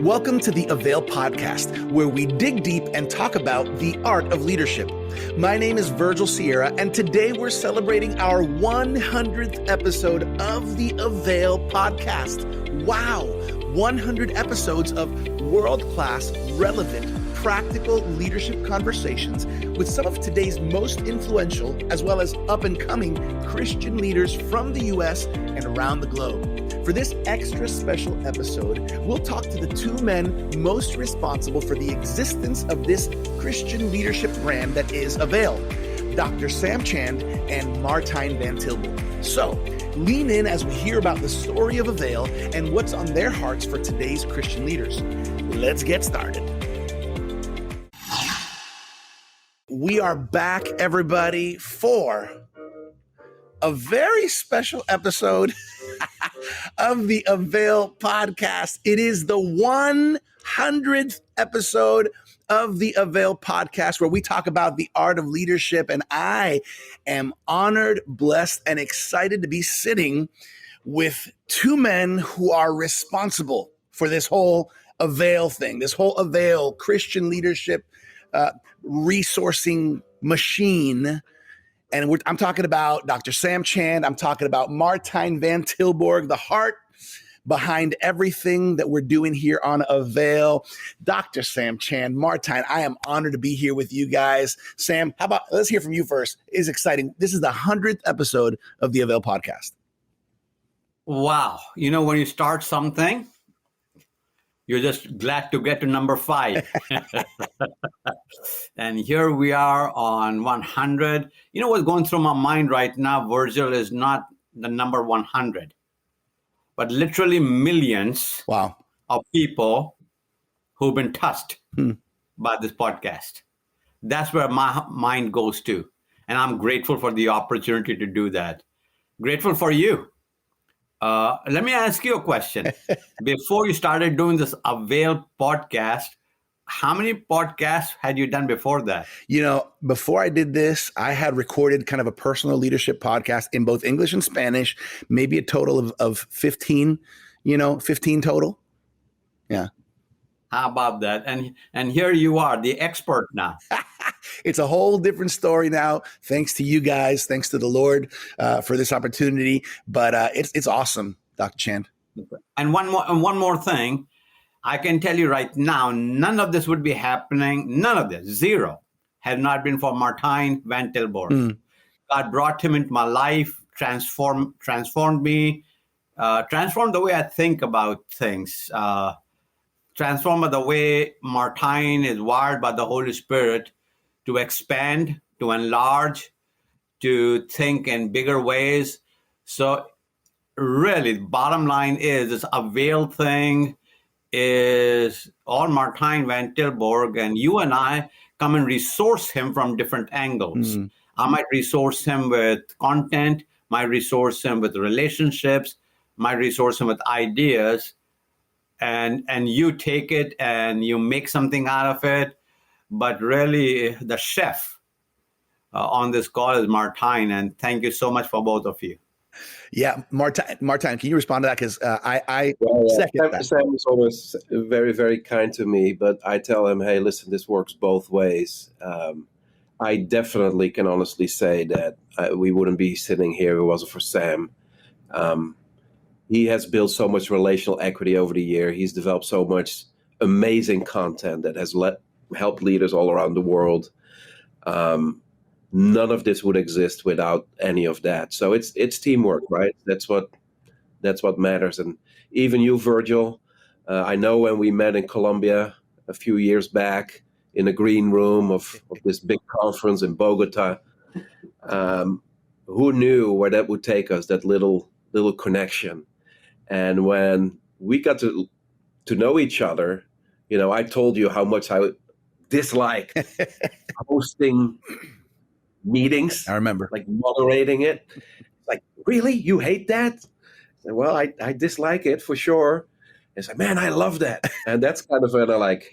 Welcome to the Avail Podcast, where we dig deep and talk about the art of leadership. My name is Virgil Sierra, and today we're celebrating our 100th episode of the Avail Podcast. Wow, 100 episodes of world-class, relevant, practical leadership conversations with some of today's most influential, as well as up-and-coming Christian leaders from the U.S. and around the globe. For this extra special episode, we'll talk to the two men most responsible for the existence of this Christian leadership brand that is Avail, Dr. Sam Chand and Martijn van Tilborgh. So, lean in as we hear about the story of Avail and what's on their hearts for today's Christian leaders. Let's get started. We are back, everybody, for a very special episode of the Avail Podcast. It is the 100th episode of the Avail Podcast, where we talk about the art of leadership. And I am honored, blessed, and excited to be sitting with two men who are responsible for this whole Avail thing, this whole Avail Christian leadership resourcing machine. And I'm talking about Dr. Sam Chand. I'm talking about Martijn van Tilborgh, the heart behind everything that we're doing here on Avail. Dr. Sam Chand, Martijn, I am honored to be here with you guys. Sam, let's hear from you first. It's exciting. This is the 100th episode of the Avail Podcast. Wow. You know, when you start something, you're just glad to get to number 5. And here we are on 100. You know what's going through my mind right now, Virgil, is not the number 100, but literally millions of people who've been touched by this podcast. That's where my mind goes to. And I'm grateful for the opportunity to do that. Grateful for you. Let me ask you a question. Before you started doing this Avail podcast, how many podcasts had you done before that? You know, before I did this, I had recorded kind of a personal leadership podcast in both English and Spanish, maybe a total of 15, 15 total. Yeah. How about that? And here you are, the expert now. It's a whole different story now. Thanks to you guys. Thanks to the Lord for this opportunity. But it's awesome, Dr. Chand. And one more thing. I can tell you right now, none of this would be happening. None of this, zero, had not been for Martijn van Tilborgh. God brought him into my life, transformed me, transformed the way I think about things, transformed the way Martijn is wired by the Holy Spirit to expand, to enlarge, to think in bigger ways. So really, the bottom line is this Avail thing is all Martijn van Tilborgh, and you and I come and resource him from different angles. I might resource him with content, might resource him with relationships, might resource him with ideas, and you take it and you make something out of it. But really, the chef on this call is Martijn, and thank you so much for both of you. Yeah, Martijn, can you respond to that? Because I second that. Sam is always very, very kind to me, but I tell him, hey, listen, this works both ways. I definitely can honestly say that we wouldn't be sitting here if it wasn't for Sam. He has built so much relational equity over the year. He's developed so much amazing content that has helped leaders all around the world. None of this would exist without any of that. So it's teamwork, right? That's what matters. And even you, Virgil, I know when we met in Colombia a few years back in a green room of this big conference in Bogota, who knew where that would take us, that little connection. And when we got to know each other, I told you how much I dislike hosting meetings. I remember. Like moderating it. It's like, really? You hate that? I said, well, I dislike it for sure. It's like, man, I love that. And that's kind of when I'm like,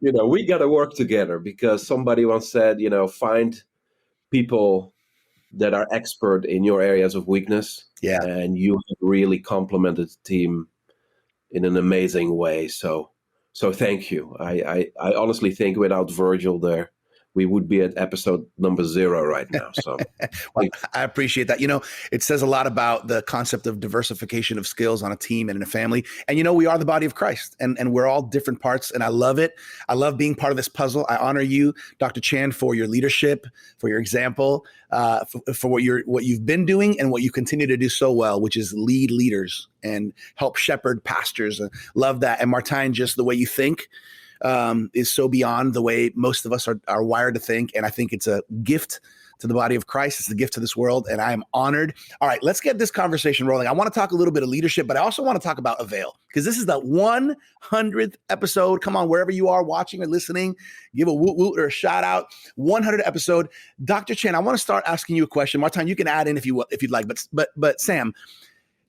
we got to work together, because somebody once said, find people that are expert in your areas of weakness. Yeah. And you have really complemented the team in an amazing way. So thank you. I honestly think without Virgil there, we would be at episode number 0 right now. So well, I appreciate that. It says a lot about the concept of diversification of skills on a team and in a family. And, we are the body of Christ and we're all different parts. And I love it. I love being part of this puzzle. I honor you, Dr. Chan, for your leadership, for your example, for what you've been doing and what you continue to do so well, which is lead leaders and help shepherd pastors. Love that. And Martijn, just the way you think is so beyond the way most of us are wired to think. And I think it's a gift to the body of Christ. It's a gift to this world. And I am honored. All right, let's get this conversation rolling. I want to talk a little bit of leadership, but I also want to talk about Avail because this is the 100th episode. Come on, wherever you are watching or listening, give a woot woot or a shout out. 100th episode. Dr. Chan, I want to start asking you a question. Martijn, you can add in if you'd like, but Sam,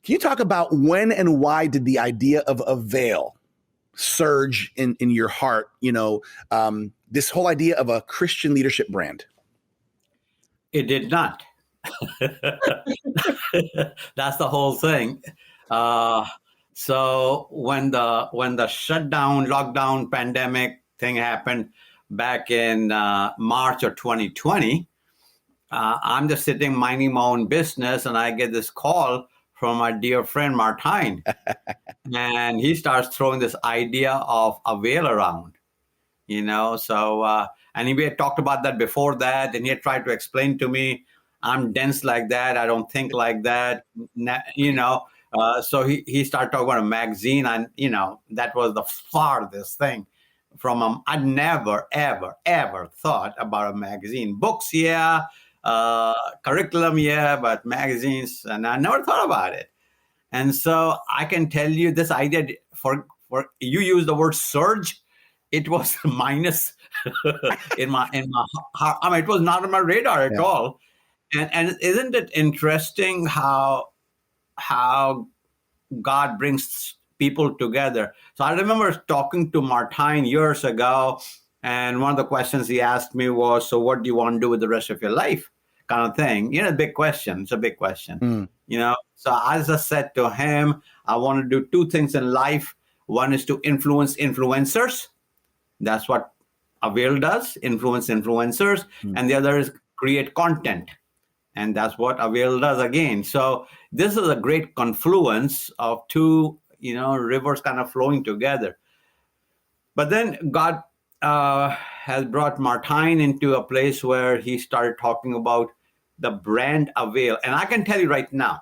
can you talk about when and why did the idea of Avail surge in your heart, this whole idea of a Christian leadership brand? It did not. That's the whole thing. So when the shutdown, lockdown, pandemic thing happened back in March of 2020, I'm just sitting minding my own business, and I get this call from my dear friend Martijn. And he starts throwing this idea of Avail around, and we had talked about that before that, and he had tried to explain to me, I'm dense like that, I don't think like that, so he started talking about a magazine, and, that was the farthest thing from I'd never, ever, ever thought about a magazine. Books, yeah, curriculum, yeah, but magazines, and I never thought about it. And so I can tell you this idea, for you use the word surge, it was minus in my heart. I mean, it was not on my radar at all. And isn't it interesting how God brings people together? So I remember talking to Martijn years ago, and one of the questions he asked me was, so what do you want to do with the rest of your life? Kind of thing. Big question. It's a big question. So as I said to him, I want to do 2 things in life. One is to influence influencers. That's what Avail does, influence influencers. And the other is create content. And that's what Avail does again. So this is a great confluence of 2, rivers kind of flowing together. But then God has brought Martijn into a place where he started talking about the brand Avail. And I can tell you right now,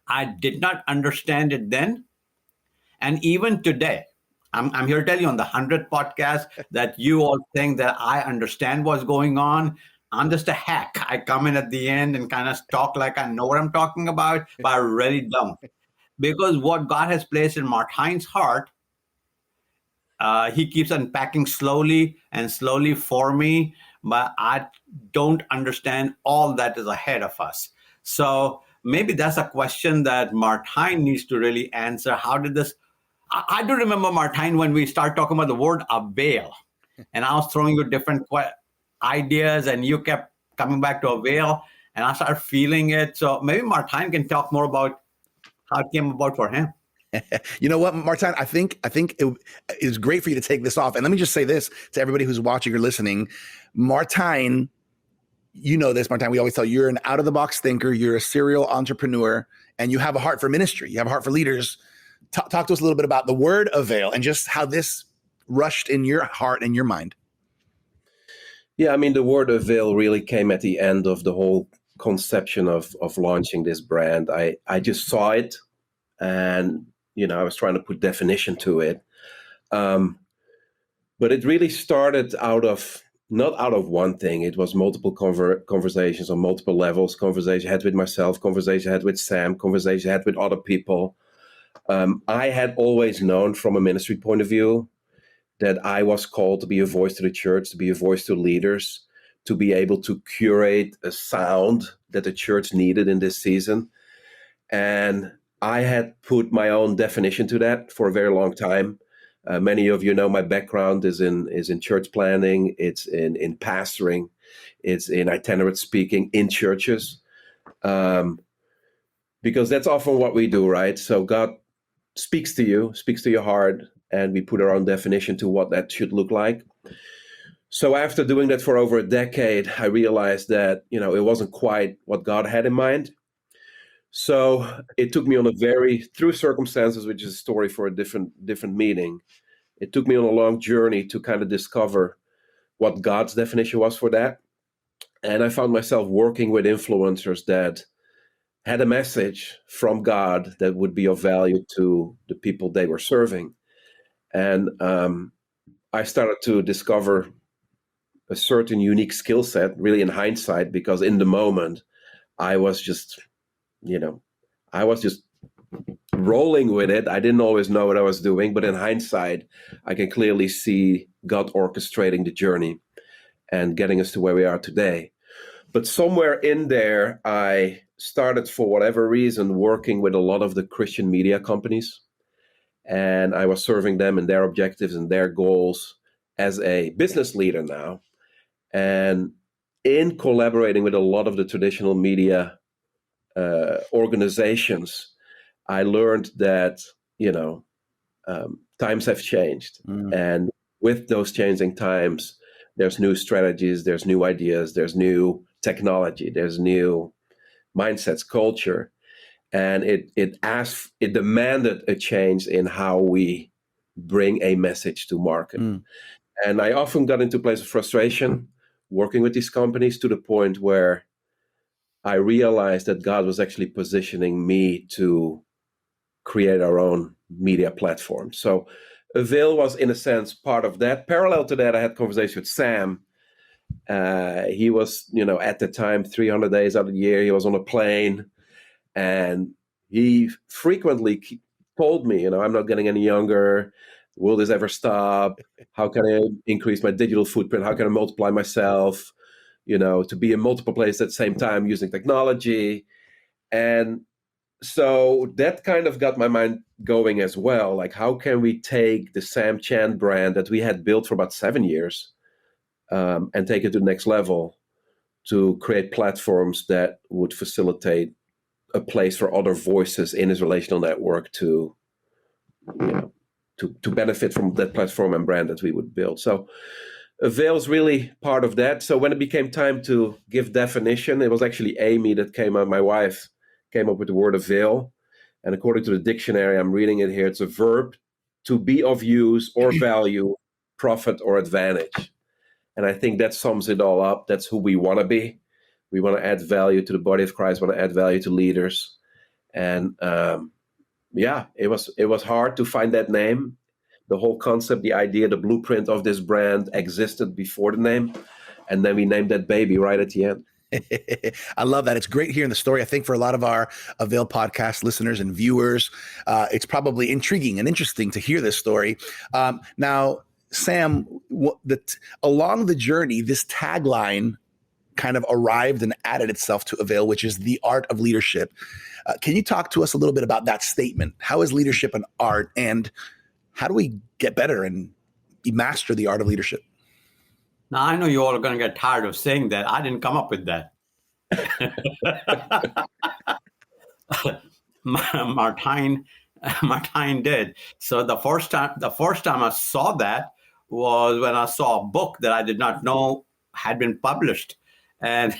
I did not understand it then. And even today, I'm here to tell you on the 100th podcast that you all think that I understand what's going on. I'm just a hack. I come in at the end and kind of talk like I know what I'm talking about, but I really don't. Because what God has placed in Martijn's heart, he keeps unpacking slowly and slowly for me, but I don't understand all that is ahead of us. So maybe that's a question that Martijn needs to really answer. How did this? I do remember, Martijn, when we started talking about the word Avail, and I was throwing you different ideas, and you kept coming back to Avail, and I started feeling it. So maybe Martijn can talk more about how it came about for him. You know what, Martijn, I think it is great for you to take this off. And let me just say this to everybody who's watching or listening. Martijn, this, Martijn, we always tell you, you're an out-of-the-box thinker, you're a serial entrepreneur, and you have a heart for ministry. You have a heart for leaders. Talk to us a little bit about the word Avail and just how this rushed in your heart and your mind. Yeah, I mean, the word Avail really came at the end of the whole conception of launching this brand. I just saw it, and I was trying to put definition to it. But it really started not out of one thing. It was multiple conversations on multiple levels. Conversation I had with myself, conversation I had with Sam, conversation I had with other people. I had always known from a ministry point of view that I was called to be a voice to the church, to be a voice to leaders, to be able to curate a sound that the church needed in this season. And I had put my own definition to that for a very long time. Many of you know my background is in church planning, it's in pastoring, it's in itinerant speaking in churches, because that's often what we do, right? So God speaks to you, speaks to your heart, and we put our own definition to what that should look like. So after doing that for over a decade, I realized that, it wasn't quite what God had in mind. So it took me on through circumstances, which is a story for a different meeting. It took me on a long journey to kind of discover what God's definition was for that. And I found myself working with influencers that had a message from God that would be of value to the people they were serving. And I started to discover a certain unique skill set, really in hindsight, because in the moment, I was just rolling with it. I didn't always know what I was doing, but in hindsight, I can clearly see God orchestrating the journey and getting us to where we are today. But somewhere in there, I started, for whatever reason, working with a lot of the Christian media companies. And I was serving them in their objectives and their goals as a business leader now. And in collaborating with a lot of the traditional media organizations, I learned that, times have changed. And with those changing times, there's new strategies, there's new ideas, there's new technology, there's new mindsets, culture. And it demanded a change in how we bring a message to market. And I often got into a place of frustration working with these companies, to the point where I realized that God was actually positioning me to create our own media platform. So Avail was, in a sense, part of that. Parallel to that, I had conversation with Sam. He was, at the time, 300 days out of the year, he was on a plane. And he frequently told me, I'm not getting any younger. Will this ever stop? How can I increase my digital footprint? How can I multiply myself? To be in multiple places at the same time using technology. And so that kind of got my mind going as well. Like, how can we take the Sam Chan brand that we had built for about 7 years and take it to the next level to create platforms that would facilitate a place for other voices in his relational network to benefit from that platform and brand that we would build. So Avail is really part of that. So when it became time to give definition, it was actually Amy that my wife came up with the word avail. And according to the dictionary, I'm reading it here, it's a verb to be of use or value, profit or advantage. And I think that sums it all up. That's who we want to be. We want to add value to the body of Christ, want to add value to leaders. And it was hard to find that name. The whole concept, the idea, the blueprint of this brand existed before the name. And then we named that baby right at the end. I love that. It's great hearing the story. I think for a lot of our Avail podcast listeners and viewers, it's probably intriguing and interesting to hear this story. Now, Sam, along the journey, this tagline kind of arrived and added itself to Avail, which is the art of leadership. Can you talk to us a little bit about that statement? How is leadership an art, and how do we get better and master the art of leadership? Now, I know you all are going to get tired of saying that. I didn't come up with that. Martijn did. So the first time I saw that was when I saw a book that I did not know had been published. And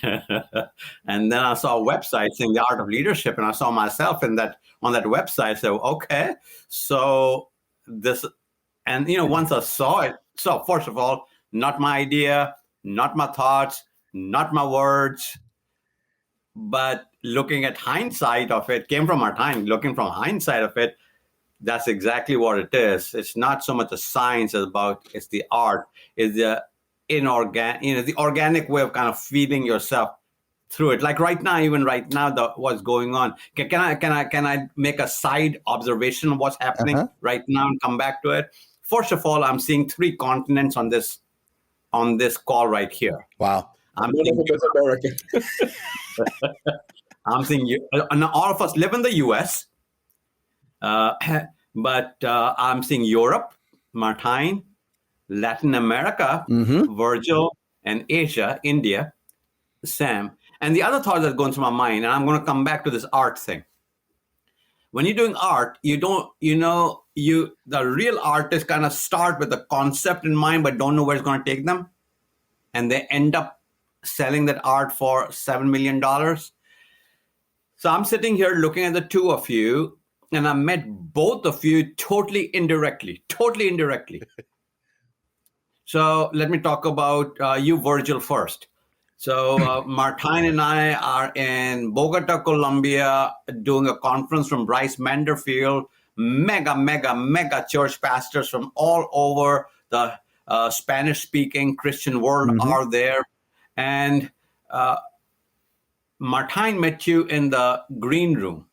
and then I saw a website saying the art of leadership, and I saw myself on that website. So, okay, so this, and once I saw it, so first of all, not my idea, not my thoughts, not my words, but looking at hindsight of it, came from Martijn. Looking from hindsight of it, that's exactly what it is. It's not so much a science it's the art, it's the the organic way of kind of feeding yourself through it. Like right now, what's going on. Can I make a side observation of what's happening right now and come back to it? First of all, I'm seeing 3 continents on this call right here. Wow. I'm seeing you. All of us live in the U.S., but I'm seeing Europe, Martijn, Latin America, Virgil, and Asia, India, Sam. And the other thought that's going through my mind, and I'm going to come back to this art thing. when you're doing art, you don't, the real artists kind of start with a concept in mind, but don't know where it's going to take them. And they end up selling that art for $7 million. So I'm sitting here looking at the two of you, and I met both of you totally indirectly. So let me talk about you, Virgil, first. So Martijn and I are in Bogota, Colombia, doing a conference from Bryce Manderfield. Mega church pastors from all over the Spanish-speaking Christian world are there. And Martijn met you in the green room.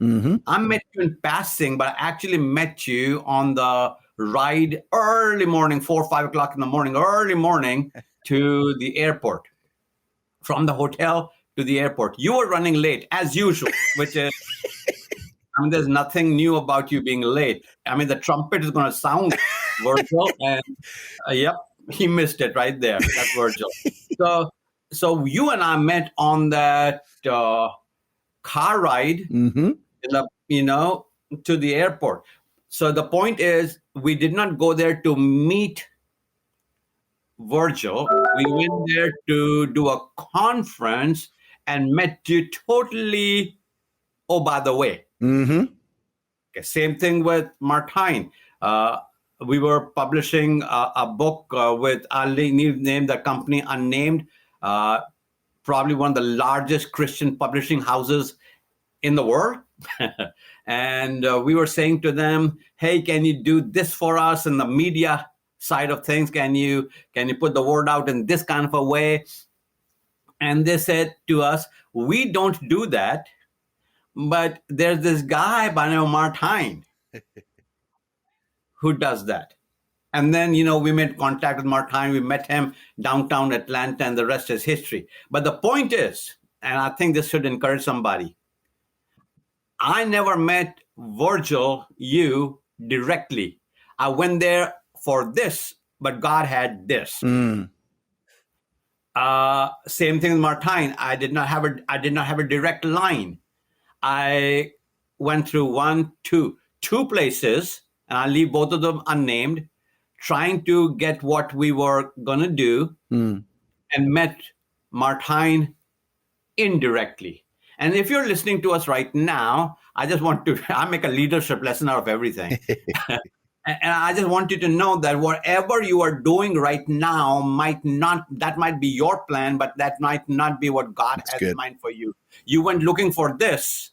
I met you in passing, but I actually met you on the ride early morning, 4 or 5 o'clock in the morning, early morning to the airport. From the hotel to the airport. You were running late, as usual, which is, there's nothing new about you being late. The trumpet is going to sound, Virgil, and yep, he missed it right there. That's Virgil. So you and I met on that car ride, to the airport. So the point is, we did not go there to meet Virgil. We went there to do a conference and met you totally, by the way. Okay, same thing with Martijn. We were publishing a book with, I'll name the company Unnamed, probably one of the largest Christian publishing houses in the world. And we were saying to them, hey, can you do this for us in the media side of things? Can you put the word out in this kind of a way? And they said to us, we don't do that, but there's this guy by the name of Martijn who does that. And then, we made contact with Martijn. We met him downtown Atlanta, and the rest is history. But the point is, and I think this should encourage somebody, I never met Virgil, you, directly. I went there for this, but God had this. Same thing with Martijn. I did not have a direct line. I went through two places, and I leave both of them unnamed, trying to get what we were gonna do, and met Martijn indirectly. And if you're listening to us right now, I make a leadership lesson out of everything. And I just want you to know that whatever you are doing right now might be your plan, but that might not be what God has in mind for you. You went looking for this,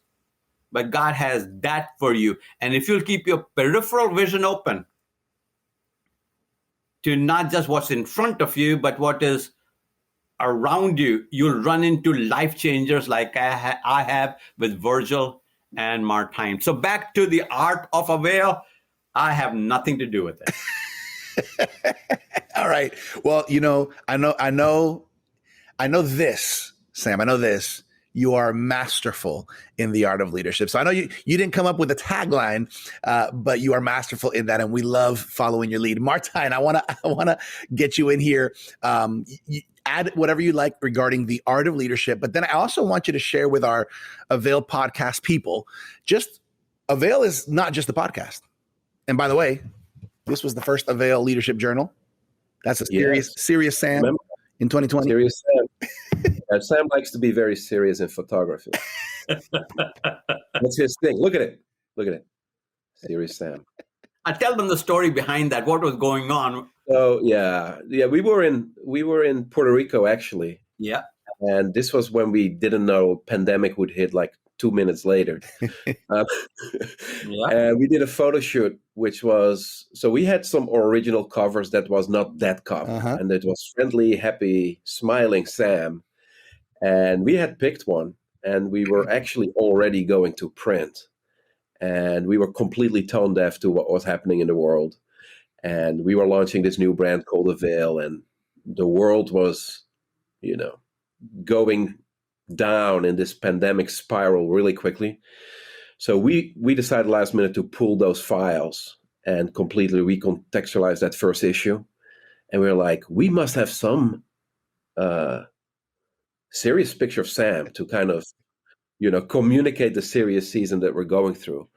but God has that for you. And if you'll keep your peripheral vision open to not just what's in front of you, but what is around you, you'll run into life changers like I have with Virgil and Martijn. So back to the art of Avail. I have nothing to do with it. All right. Well, I know this, Sam. I know this. You are masterful in the art of leadership. So I know you didn't come up with a tagline, but you are masterful in that, and we love following your lead. Martijn, I wanna get you in here. You add whatever you like regarding the art of leadership, but then I also want you to share with our Avail Podcast people. Just Avail is not just the podcast. And by the way, this was the first Avail Leadership Journal. That's a serious Sam. Remember? In 2020. Serious Sam. Sam likes to be very serious in photography. That's his thing. Look at it. Serious Sam. I tell them the story behind that. What was going on? So yeah. We were in Puerto Rico actually. Yeah. And this was when we didn't know pandemic would hit like 2 minutes later. And we did a photo shoot, which was, so we had some original covers that was not that cover. And it was friendly, happy, smiling Sam. And we had picked one, and we were actually already going to print. And we were completely tone deaf to what was happening in the world. And we were launching this new brand called Avail, and the world was, going down in this pandemic spiral really quickly. So we decided last minute to pull those files and completely recontextualize that first issue. And we were like, we must have some serious picture of Sam to kind of, communicate the serious season that we're going through.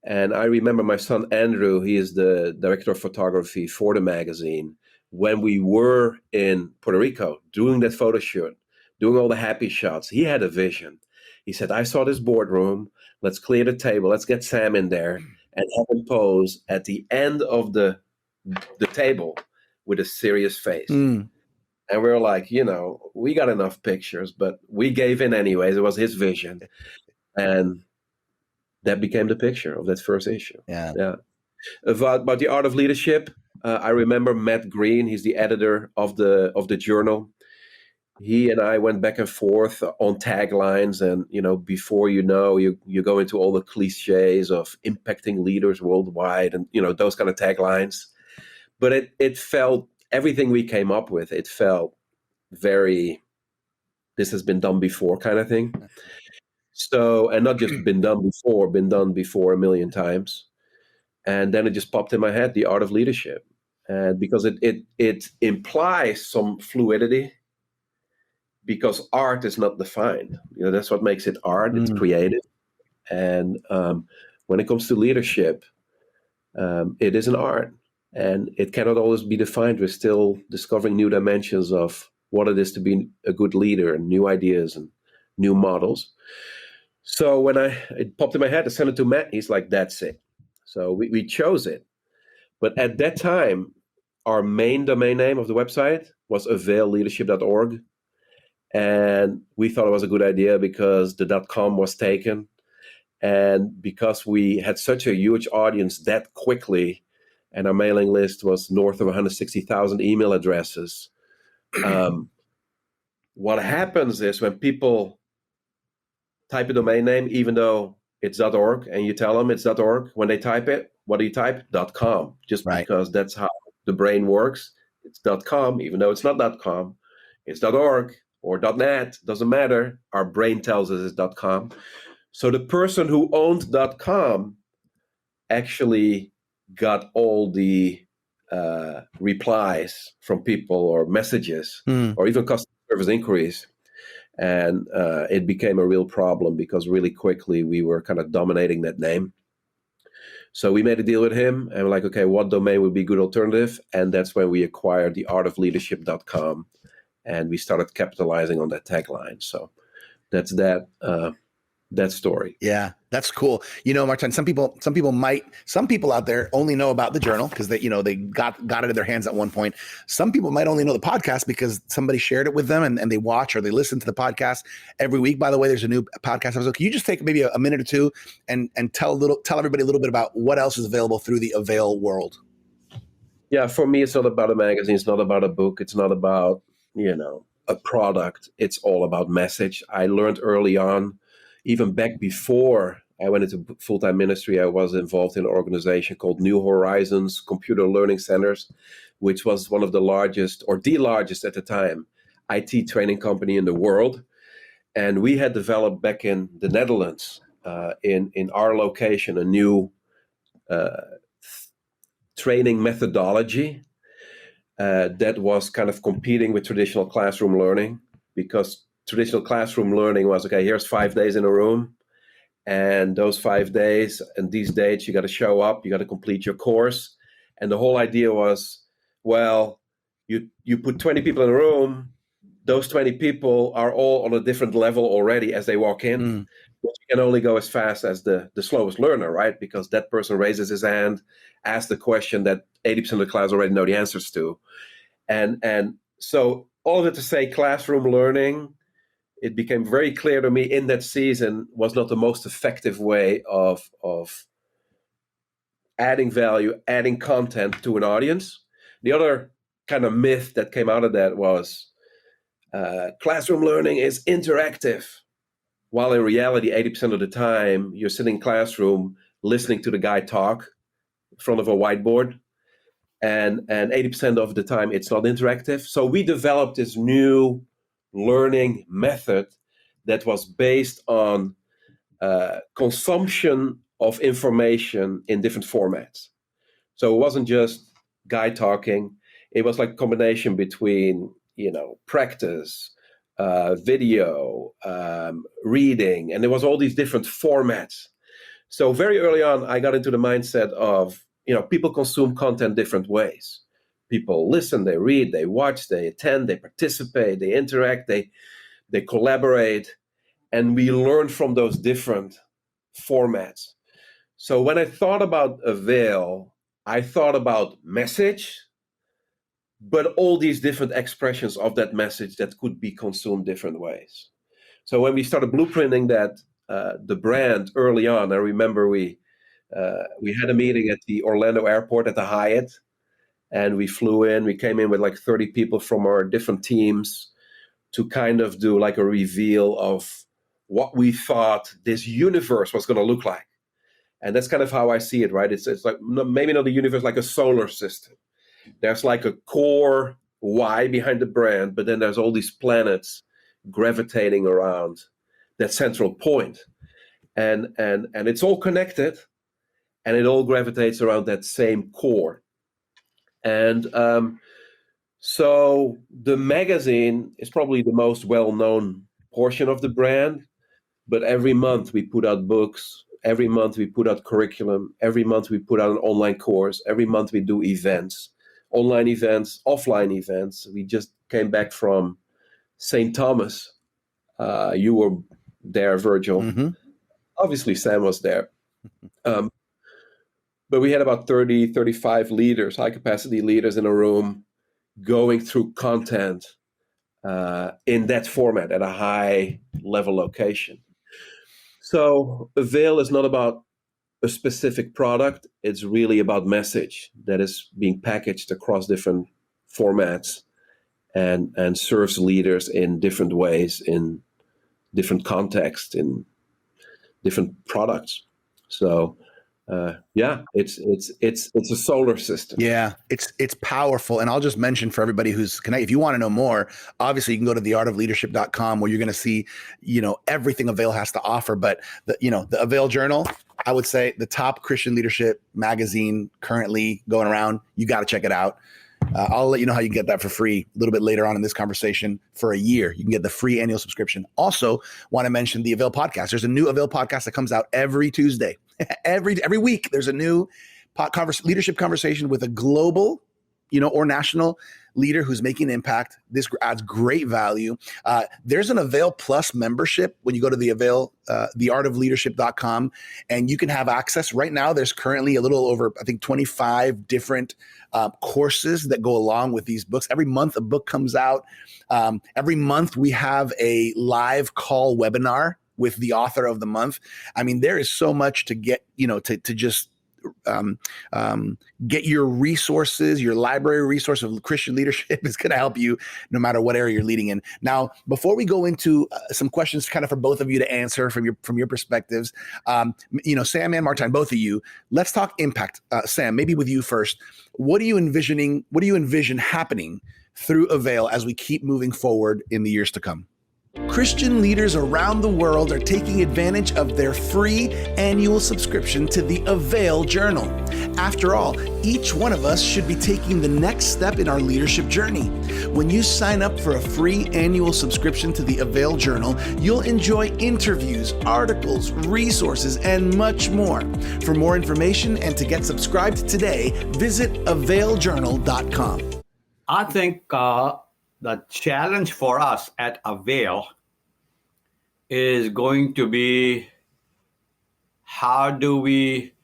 And I remember my son, Andrew, he is the director of photography for the magazine. When we were in Puerto Rico doing that photo shoot, doing all the happy shots, he had a vision. He said, I saw this boardroom. Let's clear the table. Let's get Sam in there and have him pose at the end of the table with a serious face. And we were like, we got enough pictures, but we gave in anyways. It was his vision. And that became the picture of that first issue. Yeah. About the art of leadership, I remember Matt Green. He's the editor of the journal. He and I went back and forth on taglines, and before you go into all the cliches of impacting leaders worldwide, and those kind of taglines. But it felt, everything we came up with, it felt very, this has been done before kind of thing. So, and not just been done before a million times. And then it just popped in my head, the art of leadership, and because it implies some fluidity. Because art is not defined. That's what makes it art. It's creative. And when it comes to leadership, it is an art. And it cannot always be defined. We're still discovering new dimensions of what it is to be a good leader, and new ideas and new models. So when it popped in my head, I sent it to Matt. He's like, that's it. So we chose it. But at that time, our main domain name of the website was availleadership.org. And we thought it was a good idea because the .com was taken. And because we had such a huge audience that quickly, and our mailing list was north of 160,000 email addresses. What happens is when people type a domain name, even though it's .org, and you tell them it's .org, when they type it, what do you type? .com, just right. Because that's how the brain works. It's .com, even though it's not .com. It's .org. Or .net, doesn't matter. Our brain tells us it's .com. So the person who owned .com actually got all the replies from people or messages or even customer service inquiries. And it became a real problem because really quickly we were kind of dominating that name. So we made a deal with him and we're like, okay, what domain would be a good alternative? And that's when we acquired theartofleadership.com. And we started capitalizing on that tagline. So that's that story. Yeah, that's cool. Martijn, some people out there only know about the journal because they got it in their hands at one point. Some people might only know the podcast because somebody shared it with them and they watch or they listen to the podcast every week. By the way, there's a new podcast episode. Can you just take maybe a minute or two and tell everybody a little bit about what else is available through the Avail world? Yeah, for me, it's not about a magazine. It's not about a book. It's not about a product. It's all about message. I learned early on, even back before I went into full-time ministry, I was involved in an organization called New Horizons Computer Learning Centers, which was one of the largest, or the largest at the time, IT training company in the world. And we had developed back in the Netherlands, in our location, a new training methodology that was kind of competing with traditional classroom learning, because traditional classroom learning was, okay, here's 5 days in a room, and those 5 days and these dates, you got to show up, you got to complete your course. And the whole idea was, well, you put 20 people in a room, those 20 people are all on a different level already as they walk in. But you can only go as fast as the slowest learner, right? Because that person raises his hand, asks the question that 80% of the class already know the answers to. And so all of it to say classroom learning, it became very clear to me in that season was not the most effective way of adding value, adding content to an audience. The other kind of myth that came out of that was classroom learning is interactive. While in reality, 80% of the time, you're sitting in classroom listening to the guy talk in front of a whiteboard. And 80% of the time, it's not interactive. So we developed this new learning method that was based on consumption of information in different formats. So it wasn't just guy talking. It was like a combination between, practice, video, reading, and there was all these different formats. So very early on, I got into the mindset of, people consume content different ways. People listen, they read, they watch, they attend, they participate, they interact, they collaborate, and we learn from those different formats. So when I thought about Avail, I thought about message, but all these different expressions of that message that could be consumed different ways. So when we started blueprinting that, the brand early on, I remember we had a meeting at the Orlando airport at the Hyatt, and we flew in. We came in with like 30 people from our different teams to kind of do like a reveal of what we thought this universe was going to look like. And that's kind of how I see it, right? It's like maybe not a universe, like a solar system. There's like a core why behind the brand, but then there's all these planets gravitating around that central point. And it's all connected, and it all gravitates around that same core. And so the magazine is probably the most well-known portion of the brand, but every month we put out books, every month we put out curriculum, every month we put out an online course, every month we do events, online events, offline events. We just came back from St. Thomas. You were there, Virgil. Mm-hmm. Obviously, Sam was there. But we had about 30, 35 leaders, high-capacity leaders in a room going through content in that format at a high-level location. So Avail is not about a specific product. It's really about message that is being packaged across different formats and serves leaders in different ways, in different contexts, in different products. So it's a solar system. Yeah, it's powerful. And I'll just mention for everybody who's connected, if you want to know more, obviously you can go to theartofleadership.com where you're going to see, everything Avail has to offer. But the Avail Journal, I would say the top Christian leadership magazine currently going around. You got to check it out. I'll let you know how you can get that for free a little bit later on in this conversation. For a year, you can get the free annual subscription. Also, want to mention the Avail Podcast. There's a new Avail Podcast that comes out every Tuesday. Every week, there's a new leadership conversation with a global, or national leader who's making an impact. This adds great value. There's an Avail Plus membership when you go to the Avail, theartofleadership.com, and you can have access. Right now, there's currently a little over, I think, 25 different courses that go along with these books. Every month, a book comes out. Every month, we have a live call webinar with the author of the month. I mean, there is so much to get, to just get your resources, your library resource of Christian leadership is going to help you no matter what area you're leading in. Now, before we go into some questions kind of for both of you to answer from your perspectives, Sam and Martijn, both of you, let's talk impact. Sam, maybe with you first. What do you envision happening through Avail as we keep moving forward in the years to come? Christian leaders around the world are taking advantage of their free annual subscription to the Avail Journal. After all, each one of us should be taking the next step in our leadership journey. When you sign up for a free annual subscription to the Avail Journal, you'll enjoy interviews, articles, resources, and much more. For more information and to get subscribed today, visit availjournal.com. I think the challenge for us at Avail is going to be, how do we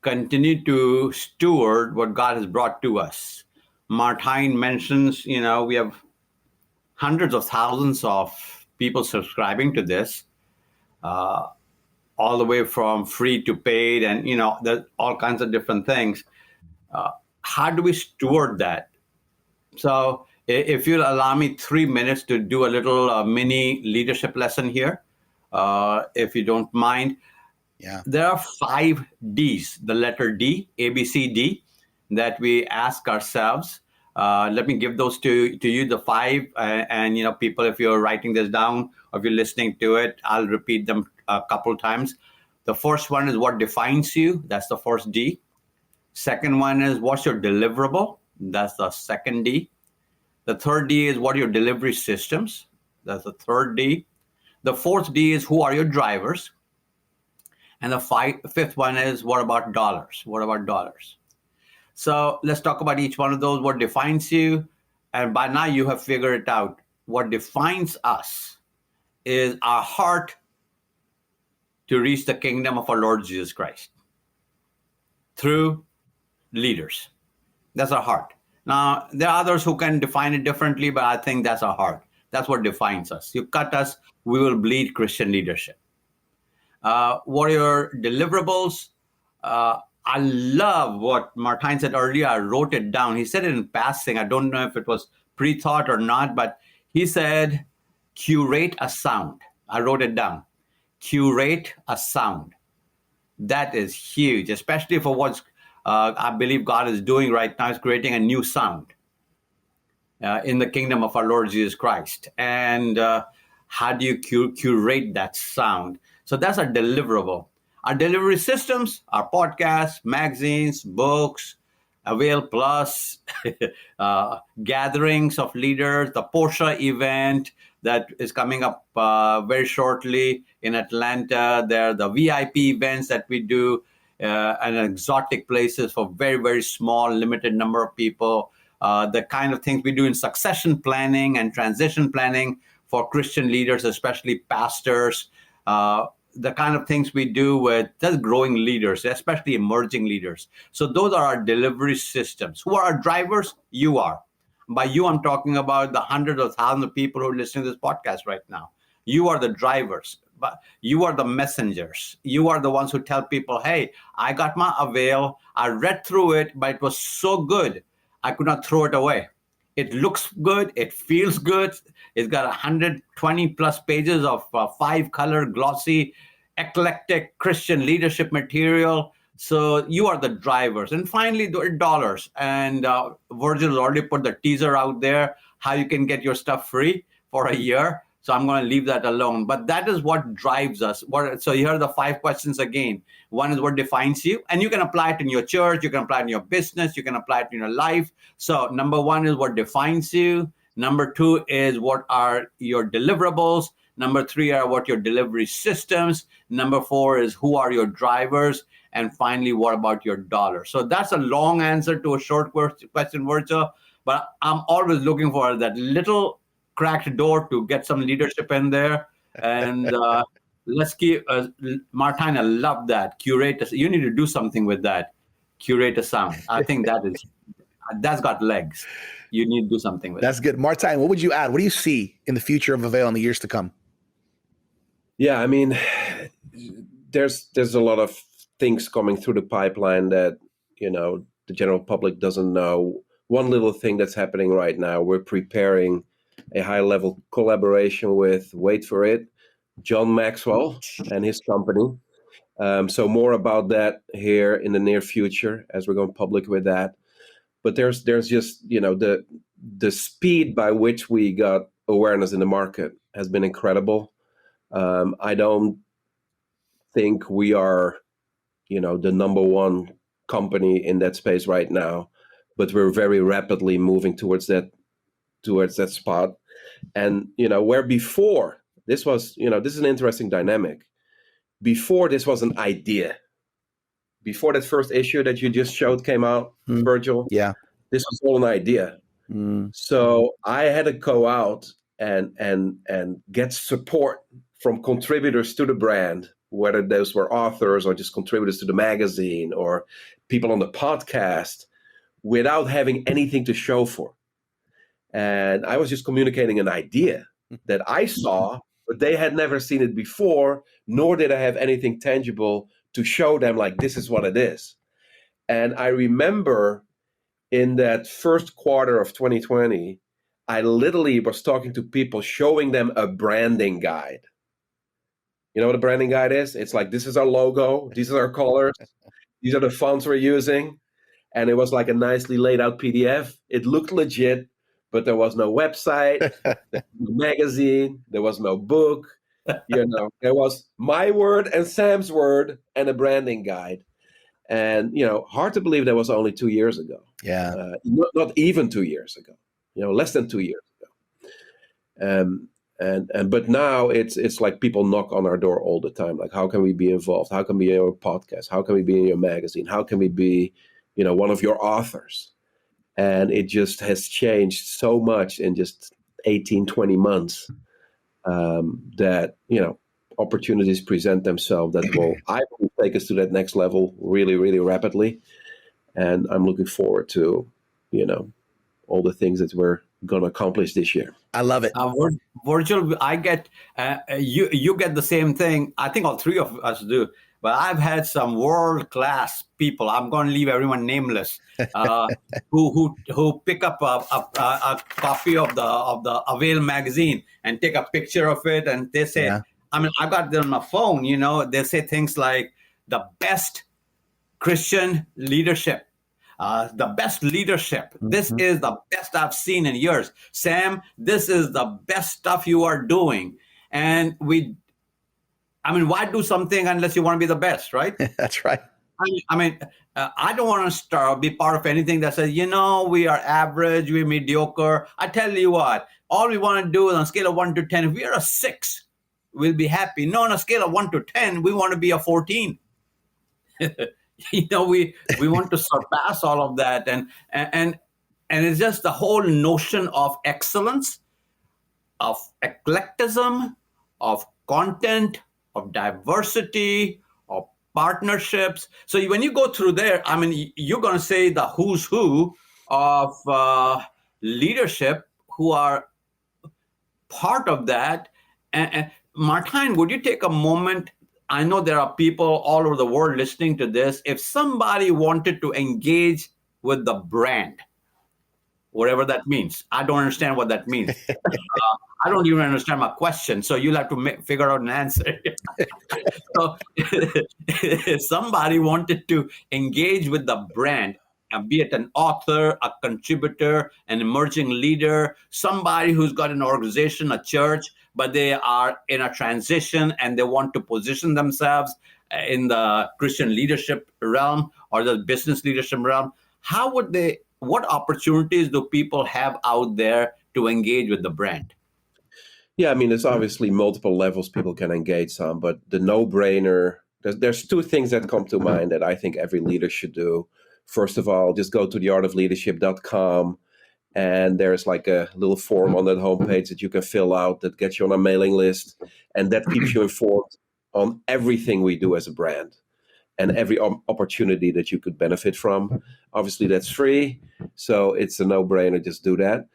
continue to steward what God has brought to us? Martijn mentions, we have hundreds of thousands of people subscribing to this, all the way from free to paid, and, there's all kinds of different things. How do we steward that? So if you'll allow me 3 minutes to do a little mini leadership lesson here, if you don't mind. Yeah. There are 5 Ds, the letter D, A, B, C, D, that we ask ourselves. Let me give those to you, the 5. And people, if you're writing this down or if you're listening to it, I'll repeat them a couple times. The first one is what defines you. That's the first D. Second one is what's your deliverable. That's the second D. The third D is what are your delivery systems. That's the third D. The fourth D is who are your drivers. And the fifth one is, what about dollars? What about dollars? So let's talk about each one of those. What defines you? And by now you have figured it out. What defines us is our heart to reach the kingdom of our Lord Jesus Christ through leaders. That's our heart. Now, there are others who can define it differently, but I think that's our heart. That's what defines us. You cut us, we will bleed Christian leadership. What are your deliverables? I love what Martijn said earlier. I wrote it down. He said it in passing. I don't know if it was pre-thought or not, but he said, curate a sound. I wrote it down. Curate a sound. That is huge, especially for what I believe God is doing right now, is creating a new sound in the kingdom of our Lord Jesus Christ. And how do you curate that sound? So that's our deliverable. Our delivery systems, our podcasts, magazines, books, Avail Plus, gatherings of leaders, the Porsche event that is coming up very shortly in Atlanta. There are the VIP events that we do and exotic places for very, very small, limited number of people. The kind of things we do in succession planning and transition planning for Christian leaders, especially pastors. The kind of things we do with just growing leaders, especially emerging leaders. So those are our delivery systems. Who are our drivers? You are. By you, I'm talking about the hundreds of thousands of people who are listening to this podcast right now. You are the drivers, but you are the messengers. You are the ones who tell people, hey, I got my Avail. I read through it, but it was so good, I could not throw it away. It looks good. It feels good. It's got 120 plus pages of 5-color, glossy, eclectic Christian leadership material. So you are the drivers. And finally, the dollars. And Virgil has already put the teaser out there, how you can get your stuff free for a year. So I'm going to leave that alone. But that is what drives us. So here are the 5 questions again. One is what defines you. And you can apply it in your church. You can apply it in your business. You can apply it in your life. So number 1 is what defines you. Number 2 is what are your deliverables. Number 3 are what your delivery systems. Number 4 is who are your drivers. And finally, what about your dollar? So that's a long answer to a short question, Virgil. But I'm always looking for that little cracked door to get some leadership in there. And let's keep, Martijn, I love that. Curate, you need to do something with that. Curate a sound. I think that's got legs. You need to do something with it. That's good. Martijn, what would you add? What do you see in the future of Avail in the years to come? Yeah, I mean, there's a lot of things coming through the pipeline that, the general public doesn't know. One little thing that's happening right now, we're preparing a high-level collaboration with, wait for it, John Maxwell and his company. So more about that here in the near future as we're going public with that. But there's just, the speed by which we got awareness in the market has been incredible. I don't think we are, the number one company in that space right now, but we're very rapidly moving towards that spot. And, where before this was, this is an interesting dynamic. Before this was an idea. Before that first issue that you just showed came out, Virgil, yeah, this was all an idea. So I had to go out and get support from contributors to the brand, whether those were authors or just contributors to the magazine or people on the podcast, without having anything to show for. And I was just communicating an idea that I saw, but they had never seen it before, nor did I have anything tangible to show them, like, this is what it is. And I remember in that first quarter of 2020, I literally was talking to people, showing them a branding guide. You know what a branding guide is? It's like, this is our logo, these are our colors, these are the fonts we're using. And it was like a nicely laid out PDF. It looked legit, but there was no website, there was no magazine, there was no book. There was my word and Sam's word and a branding guide. And, hard to believe that was only 2 years ago. Yeah. Not even 2 years ago, less than 2 years ago. But now it's like people knock on our door all the time. Like, how can we be involved? How can we be in your podcast? How can we be in your magazine? How can we be, one of your authors? And it just has changed so much in just 18, 20 months that, opportunities present themselves that will take us to that next level really, really rapidly. And I'm looking forward to, all the things that we're going to accomplish this year. I love it. Virgil, I get, you get the same thing. I think all three of us do. But I've had some world-class people. I'm going to leave everyone nameless. Who pick up a copy of the Avail magazine and take a picture of it, and they say, I got them on my phone. They say things like the best Christian leadership. The best leadership. Mm-hmm. This is the best I've seen in years. Sam, this is the best stuff you are doing. And why do something unless you want to be the best, right? That's right. I don't want to be part of anything that says, we are average, we're mediocre. I tell you what, all we want to do is on a scale of 1 to 10, if we are a 6, we'll be happy. No, on a scale of 1 to 10, we want to be a 14. We want to surpass all of that. And it's just the whole notion of excellence, of eclecticism, of content, of diversity, of partnerships. So when you go through there, you're going to say the who's who of leadership who are part of that. And Martijn, would you take a moment? I know there are people all over the world listening to this. If somebody wanted to engage with the brand, whatever that means, I don't understand what that means. I don't even understand my question, so you'll have to figure out an answer. So if somebody wanted to engage with the brand, be it an author, a contributor, an emerging leader, somebody who's got an organization, a church, but they are in a transition and they want to position themselves in the Christian leadership realm or the business leadership realm, what opportunities do people have out there to engage with the brand? Yeah, there's obviously multiple levels people can engage on, but the no-brainer, there's two things that come to mind that I think every leader should do. First of all, just go to theartofleadership.com, and there's like a little form on that homepage that you can fill out that gets you on a mailing list, and that keeps you informed on everything we do as a brand and every opportunity that you could benefit from. Obviously, that's free, so it's a no-brainer. Just do that.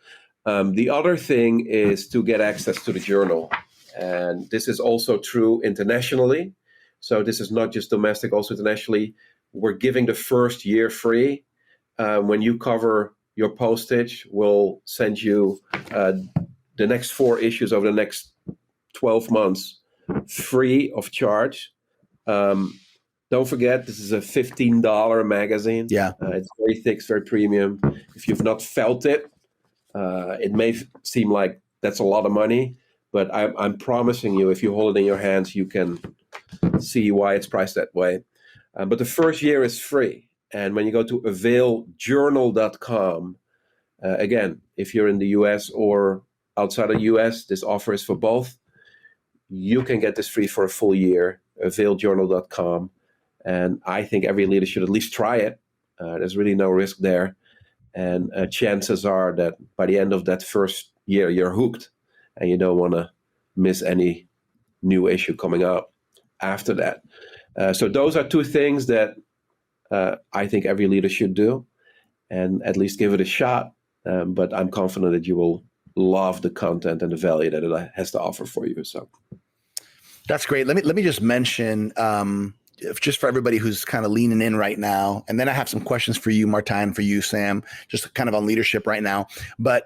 The other thing is to get access to the journal. And this is also true internationally. So this is not just domestic, also internationally. We're giving the first year free. When you cover your postage, we'll send you the next 4 issues over the next 12 months free of charge. Don't forget, this is a $15 magazine. Yeah. It's very thick, it's very premium. If you've not felt it, it may seem like that's a lot of money, but I'm promising you, if you hold it in your hands, you can see why it's priced that way. But the first year is free. And when you go to availjournal.com, again, if you're in the US or outside of the US, this offer is for both. You can get this free for a full year, availjournal.com. And I think every leader should at least try it. There's really no risk there. And chances are that by the end of that first year, you're hooked and you don't want to miss any new issue coming up after that. So those are two things that I think every leader should do and at least give it a shot. But I'm confident that you will love the content and the value that it has to offer for you. So that's great. Let me just mention, just for everybody who's kind of leaning in right now, and then I have some questions for you, Martijn, for you, Sam, just kind of on leadership right now. But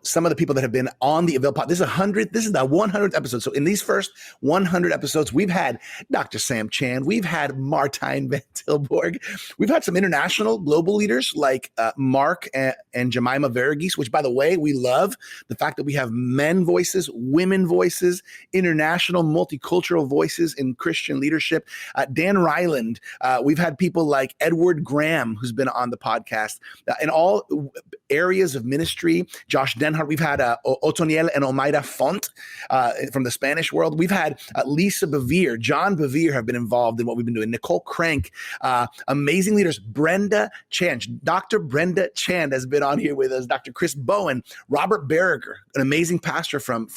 some of the people that have been on the Avail Pod, this is the 100th episode. So in these first 100 episodes, we've had Dr. Sam Chan, we've had Martijn van Tilborgh, we've had some international global leaders like Mark and Jemima Verghese, which, by the way, we love the fact that we have men voices, women voices, international multicultural voices in Christian leadership. Dan Ryland. We've had people like Edward Graham, who's been on the podcast, and all areas of ministry. Josh Denhart. We've had Otoniel and Omaira Font from the Spanish world. We've had Lisa Bevere, John Bevere have been involved in what we've been doing. Nicole Crank, amazing leaders. Brenda Chan, Dr. Brenda Chan has been on here with us. Dr. Chris Bowen, Robert Berriger, an amazing pastor from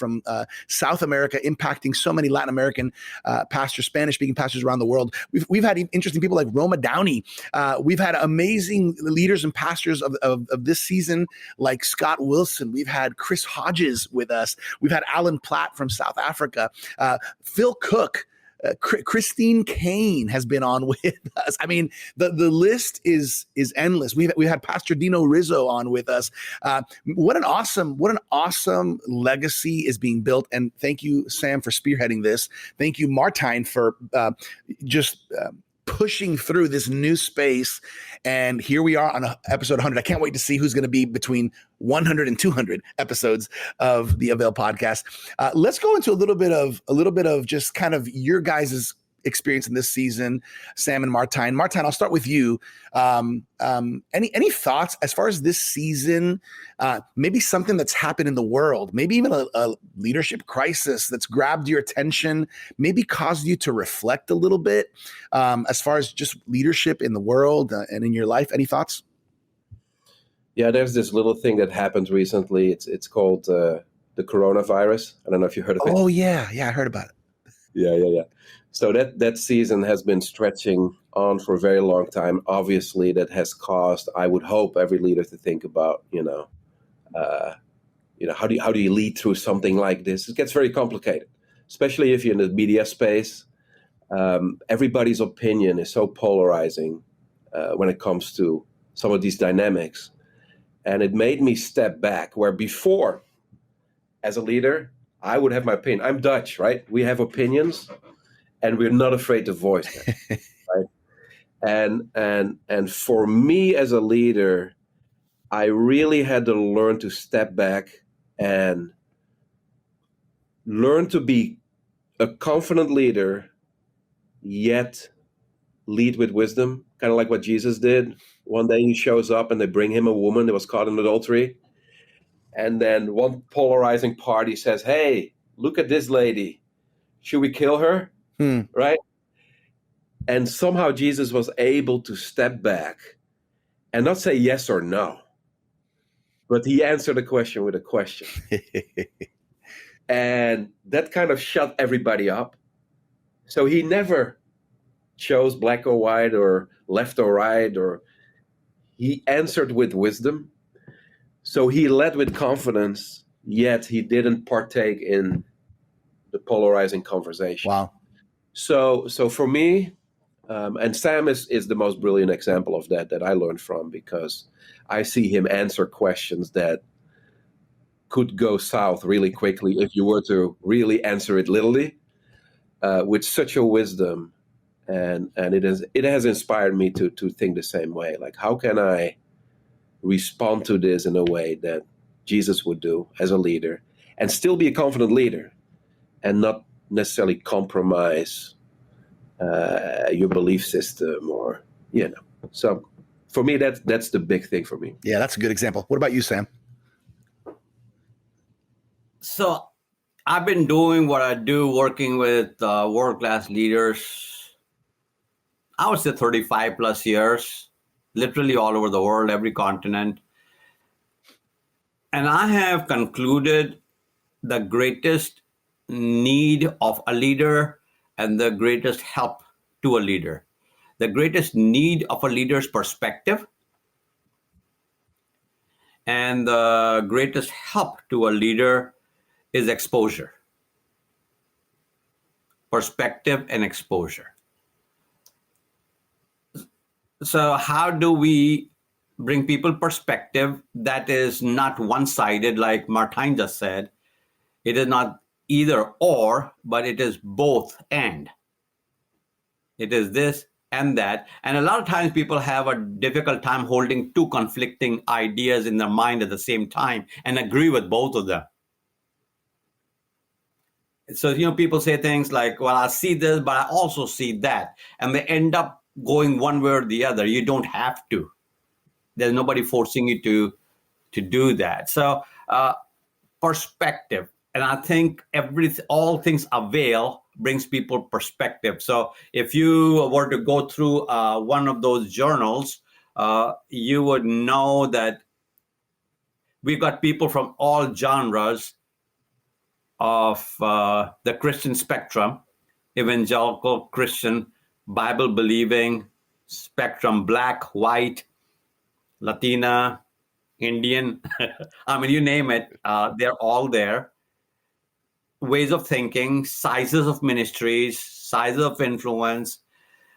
South America, impacting so many Latin American pastors, Spanish-speaking pastors around the world. We've had interesting people like Roma Downey. We've had amazing leaders and pastors of this season, like Scott Wilson. We've had Chris Hodges with us. We've had Alan Platt from South Africa. Phil Cook. Christine Kane has been on with us. I mean, the list is endless. We had Pastor Dino Rizzo on with us. What an awesome legacy is being built. And thank you, Sam, for spearheading this. Thank you, Martijn, for just pushing through this new space. And here we are on episode 100. I can't wait to see who's going to be between 100 and 200 episodes of the Avail podcast. Let's go into a little bit of just kind of your guys' experience in this season, Sam and Martijn. Martijn, I'll start with you. Any thoughts as far as this season? Maybe something that's happened in the world, maybe even a leadership crisis that's grabbed your attention, maybe caused you to reflect a little bit as far as just leadership in the world and in your life. Any thoughts? Yeah, there's this little thing that happened recently. It's called the coronavirus. I don't know if you heard of it. Oh yeah, I heard about it. Yeah. So that season has been stretching on for a very long time. Obviously, that has caused, I would hope, every leader to think about, how do you lead through something like this? It gets very complicated, especially if you're in the media space. Everybody's opinion is so polarizing when it comes to some of these dynamics. And it made me step back, where before, as a leader, I would have my opinion. I'm Dutch, right? We have opinions, and we're not afraid to voice them, right? And for me as a leader, I really had to learn to step back and learn to be a confident leader, yet lead with wisdom, kind of like what Jesus did. One day he shows up and they bring him a woman that was caught in adultery. And then one polarizing party says, hey, look at this lady. Should we kill her? Right? And somehow Jesus was able to step back and not say yes or no, but he answered the question with a question. And that kind of shut everybody up. So he never chose black or white or left or right, or he answered with wisdom. So he led with confidence, yet he didn't partake in the polarizing conversation. Wow. So for me, and Sam is the most brilliant example of that I learned from, because I see him answer questions that could go south really quickly if you were to really answer it literally, with such a wisdom. And it has inspired me to think the same way. Like, how can I respond to this in a way that Jesus would do as a leader, and still be a confident leader, and not necessarily compromise your belief system, or So for me, that's the big thing for me. Yeah, that's a good example. What about you, Sam? So I've been doing what I do, working with world-class leaders, I would say 35 plus years, literally all over the world, every continent. And I have concluded the greatest need of a leader and the greatest help to a leader. The greatest need of a leader's perspective, and the greatest help to a leader is exposure. Perspective and exposure. So how do we bring people perspective that is not one-sided, like Martijn just said? It is not either or, but it is both and. It is this and that. And a lot of times people have a difficult time holding two conflicting ideas in their mind at the same time and agree with both of them. So, people say things like, well, I see this, but I also see that. And they end up going one way or the other. You don't have to. There's nobody forcing you to to do that. So perspective. And I think all things Avail brings people perspective. So if you were to go through one of those journals, you would know that we've got people from all genres of the Christian spectrum, evangelical, Christian, Bible-believing spectrum, black, white, Latina, Indian. I mean, you name it, they're all there. Ways of thinking, sizes of ministries, sizes of influence.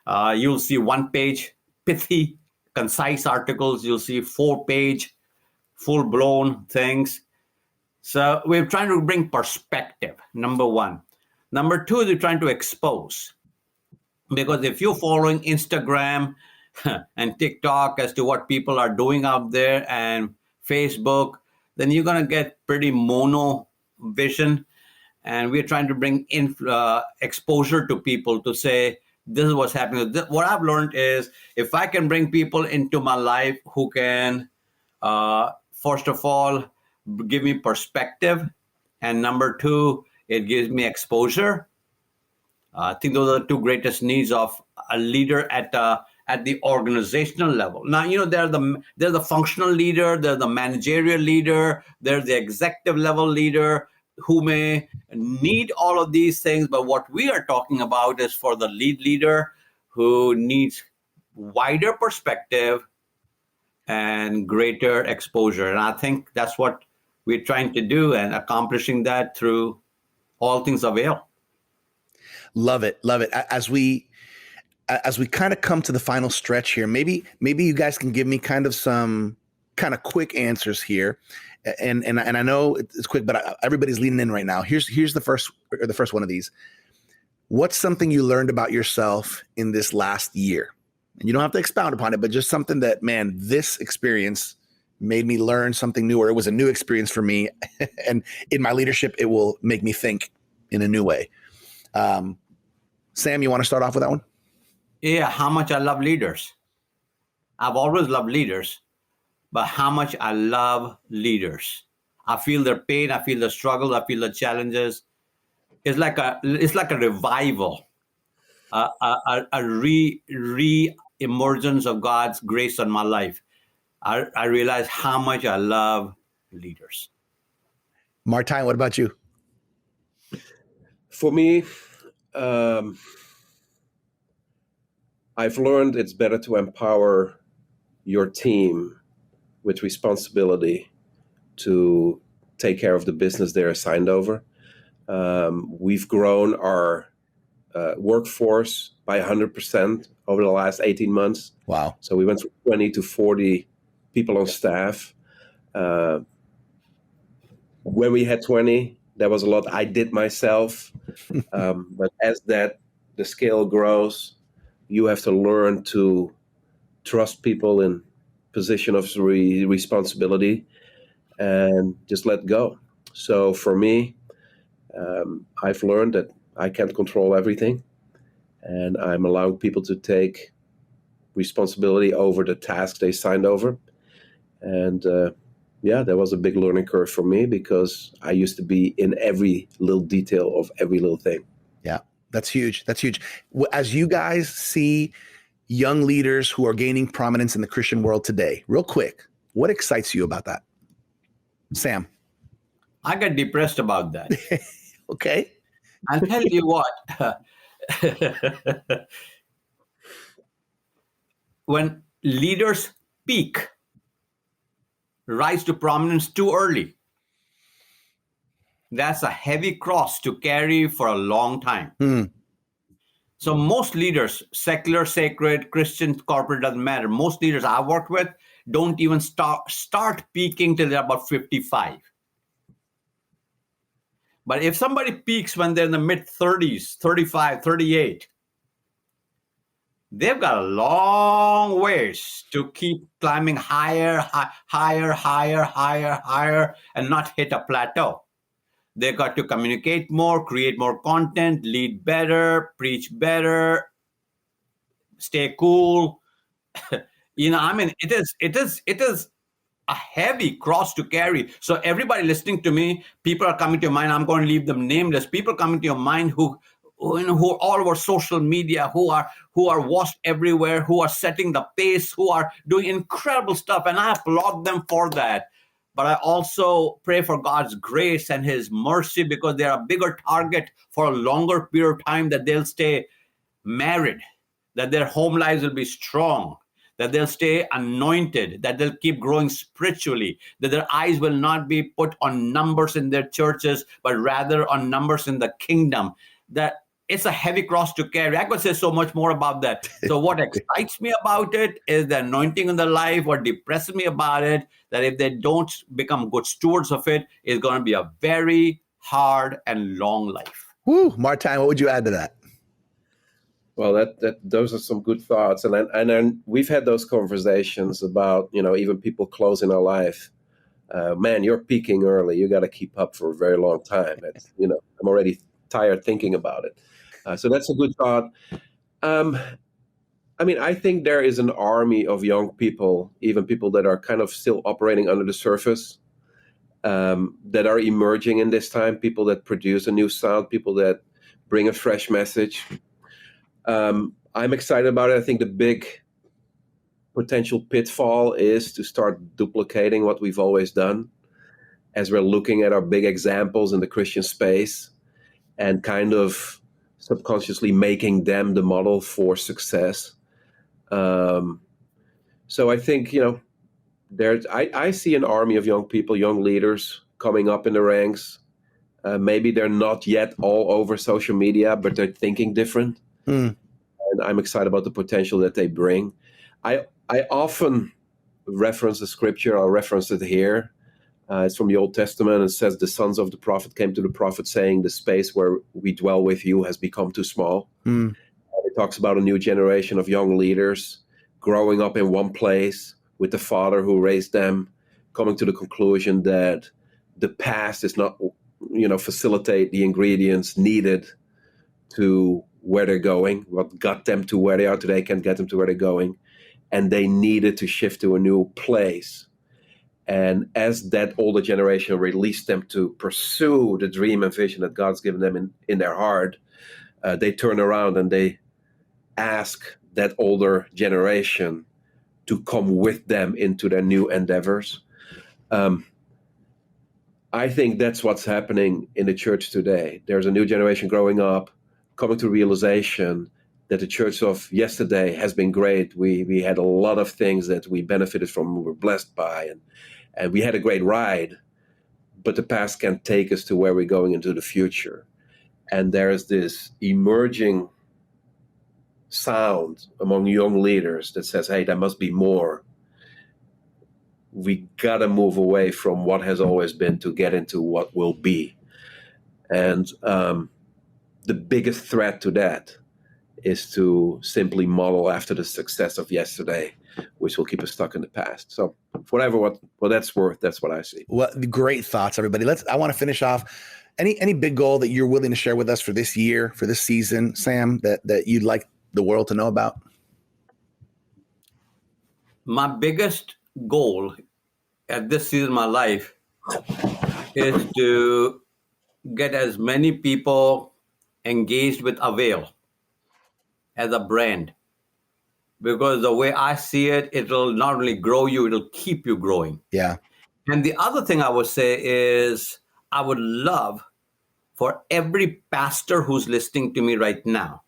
You'll see one-page, pithy, concise articles. You'll see 4-page, full-blown things. So we're trying to bring perspective, number one. Number two is we're trying to expose. Because if you're following Instagram and TikTok as to what people are doing out there and Facebook, then you're going to get pretty mono vision. And we're trying to bring in exposure to people to say, this is what's happening. What I've learned is if I can bring people into my life who can, first of all, give me perspective. And number two, it gives me exposure. I think those are the two greatest needs of a leader at the organizational level. Now, there's the functional leader, there's the managerial leader, there's the executive level leader who may need all of these things. But what we are talking about is for the leader who needs wider perspective and greater exposure. And I think that's what we're trying to do and accomplishing that through all things Avail. Love it. Love it. As we kind of come to the final stretch here, maybe you guys can give me kind of some kind of quick answers here. And I know it's quick, but everybody's leaning in right now. Here's the first one of these. What's something you learned about yourself in this last year? And you don't have to expound upon it, but just something that, man, this experience made me learn something new, or it was a new experience for me. And in my leadership, it will make me think in a new way. Sam, you want to start off with that one? Yeah, how much I love leaders. I've always loved leaders, but how much I love leaders. I feel their pain. I feel the struggle. I feel the challenges. It's like a revival, a re-emergence of God's grace on my life. I realize how much I love leaders. Martijn, what about you? For me, I've learned it's better to empower your team with responsibility to take care of the business they're assigned over. We've grown our workforce by 100% over the last 18 months. Wow. So we went from 20 to 40 people on staff. When we had 20, that was a lot I did myself. But as the scale grows, you have to learn to trust people in position of responsibility and just let go. So for me, I've learned that I can't control everything, and I'm allowing people to take responsibility over the tasks they signed over. And that was a big learning curve for me because I used to be in every little detail of every little thing. Yeah, that's huge. That's huge. As you guys see young leaders who are gaining prominence in the Christian world today, real quick, what excites you about that? Sam? I got depressed about that. Okay. I'll tell you what. When leaders peak, rise to prominence too early, that's a heavy cross to carry for a long time. So most leaders, secular, sacred, Christian, corporate, doesn't matter. Most leaders I worked with don't even start peaking till they're about 55. But if somebody peaks when they're in the mid-30s, 35, 38, they've got a long ways to keep climbing higher, and not hit a plateau. They got to communicate more, create more content, lead better, preach better, stay cool. It is a heavy cross to carry. So everybody listening to me, people are coming to your mind. I'm going to leave them nameless. People coming to your mind who are all over social media, who are watched everywhere, who are setting the pace, who are doing incredible stuff. And I applaud them for that. But I also pray for God's grace and his mercy, because they're a bigger target for a longer period of time, that they'll stay married, that their home lives will be strong, that they'll stay anointed, that they'll keep growing spiritually, that their eyes will not be put on numbers in their churches, but rather on numbers in the kingdom. That it's a heavy cross to carry. I could say so much more about that. So what excites me about it is the anointing in their life. What depresses me about it, that if they don't become good stewards of it, it's going to be a very hard and long life. Woo, Martijn, what would you add to that? Well, that those are some good thoughts, and we've had those conversations about, even people close in our life. Man, you're peaking early. You got to keep up for a very long time. I'm already tired thinking about it. So that's a good thought. I think there is an army of young people, even people that are kind of still operating under the surface, that are emerging in this time, people that produce a new sound, people that bring a fresh message. I'm excited about it. I think the big potential pitfall is to start duplicating what we've always done, as we're looking at our big examples in the Christian space and kind of subconsciously making them the model for success. So I think, I see an army of young people, young leaders coming up in the ranks. Maybe they're not yet all over social media, but they're thinking different. And I'm excited about the potential that they bring. I often reference the scripture. I'll reference it here. It's from the Old Testament. It says, the sons of the prophet came to the prophet saying, the space where we dwell with you has become too small. It talks about a new generation of young leaders growing up in one place with the father who raised them, coming to the conclusion that the past is not, facilitate the ingredients needed to where they're going. What got them to where they are today can't get them to where they're going. And they needed to shift to a new place. And as that older generation released them to pursue the dream and vision that God's given them in their heart, they turn around and they ask that older generation to come with them into their new endeavors. I think that's what's happening in the church today. There's a new generation growing up, coming to realization that the church of yesterday has been great. We had a lot of things that we benefited from, we were blessed by, and we had a great ride, but the past can't take us to where we're going into the future. And there's this emerging sound among young leaders that says, hey, there must be more. We got to move away from what has always been to get into what will be. And the biggest threat to that is to simply model after the success of yesterday, which will keep us stuck in the past. So what that's worth, that's what I see. Well, great thoughts, everybody. I want to finish off. Any big goal that you're willing to share with us for this year, for this season, Sam, that you'd like the world to know about? My biggest goal at this season of my life is to get as many people engaged with Avail as a brand. Because the way I see it, it'll not only grow you, it'll keep you growing. Yeah. And the other thing I would say is I would love for every pastor who's listening to me right now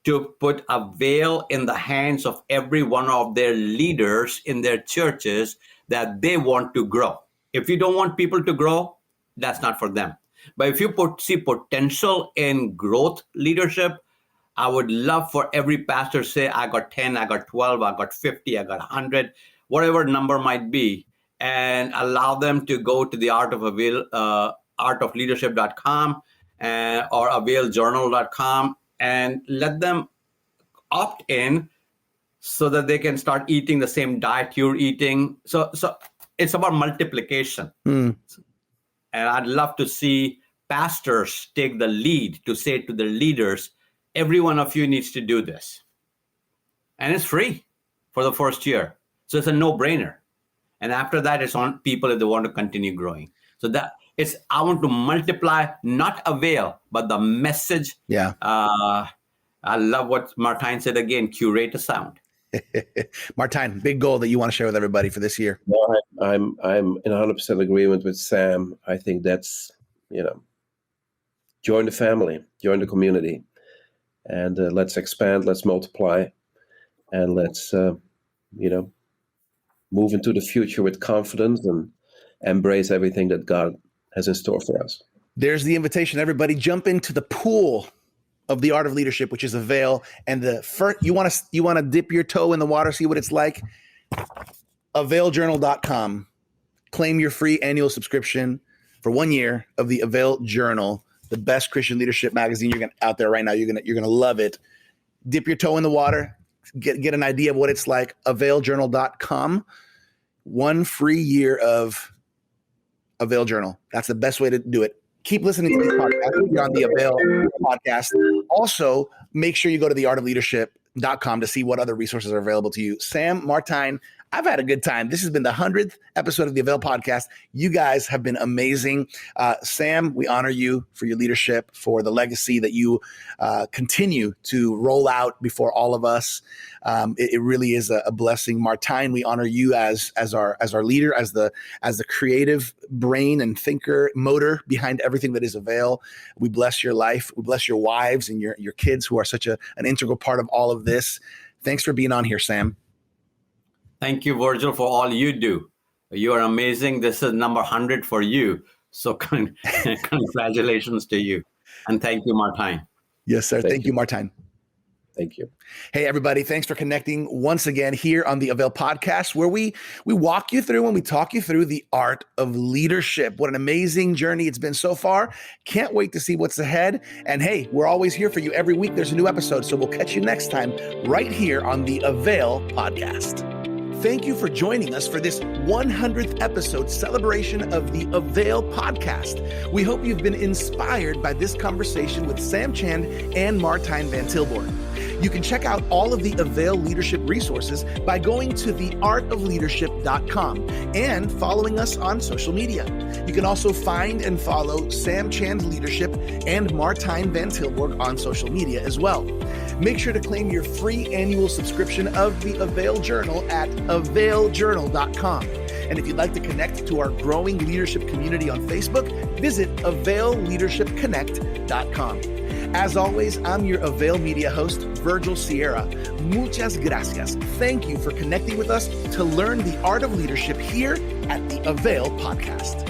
to put Avail in the hands of every one of their leaders in their churches that they want to grow. If you don't want people to grow, that's not for them. But if you see potential in growth leadership, I would love for every pastor to say, I got 10, I got 12, I got 50, I got 100, whatever number might be, and allow them to go to the artofleadership.com or availjournal.com and let them opt in so that they can start eating the same diet you're eating. So it's about multiplication. And I'd love to see pastors take the lead to say to the leaders, every one of you needs to do this. And it's free for the first year. So it's a no-brainer. And after that, it's on people if they want to continue growing. So I want to multiply, not Avail, but the message. Yeah. I love what Martijn said again, curate a sound. Martijn, big goal that you want to share with everybody for this year. No, I'm in 100% agreement with Sam. I think that's, join the family, join the community, and let's expand, let's multiply, and let's, move into the future with confidence and embrace everything that God has in store for us. There's the invitation. Everybody jump into the pool of the art of leadership, which is Avail. And the first, you want to dip your toe in the water, see what it's like. availjournal.com. Claim your free annual subscription for 1 year of the Avail Journal, the best Christian leadership magazine out there right now. You're gonna love it. Dip your toe in the water, get an idea of what it's like. availjournal.com. 1 free year of Avail Journal. That's the best way to do it. Keep listening to these podcasts. You're on the Avail Podcast. Also, make sure you go to theartofleadership.com to see what other resources are available to you. Sam, Martijn, I've had a good time. This has been the 100th episode of the Avail Podcast. You guys have been amazing. Sam, we honor you for your leadership, for the legacy that you continue to roll out before all of us. It really is a blessing. Martijn, we honor you as our leader, as the creative brain and thinker, motor behind everything that is Avail. We bless your life. We bless your wives and your kids who are such an integral part of all of this. Thanks for being on here, Sam. Thank you, Virgil, for all you do. You are amazing. This is number 100 for you. So congratulations to you. And thank you, Martijn. Yes, sir. Thank you, Martijn. Thank you. Hey, everybody. Thanks for connecting once again here on the Avail Podcast, where we walk you through and we talk you through the art of leadership. What an amazing journey it's been so far. Can't wait to see what's ahead. And hey, we're always here for you. Every week there's a new episode. So we'll catch you next time right here on the Avail Podcast. Thank you for joining us for this 100th episode celebration of the Avail Podcast. We hope you've been inspired by this conversation with Sam Chand and Martijn van Tilborgh. You can check out all of the Avail leadership resources by going to theartofleadership.com and following us on social media. You can also find and follow Sam Chand Leadership and Martijn van Tilborgh on social media as well. Make sure to claim your free annual subscription of the Avail Journal at availjournal.com. And if you'd like to connect to our growing leadership community on Facebook, visit availleadershipconnect.com. As always, I'm your Avail Media host, Virgil Sierra. Muchas gracias. Thank you for connecting with us to learn the art of leadership here at the Avail Podcast.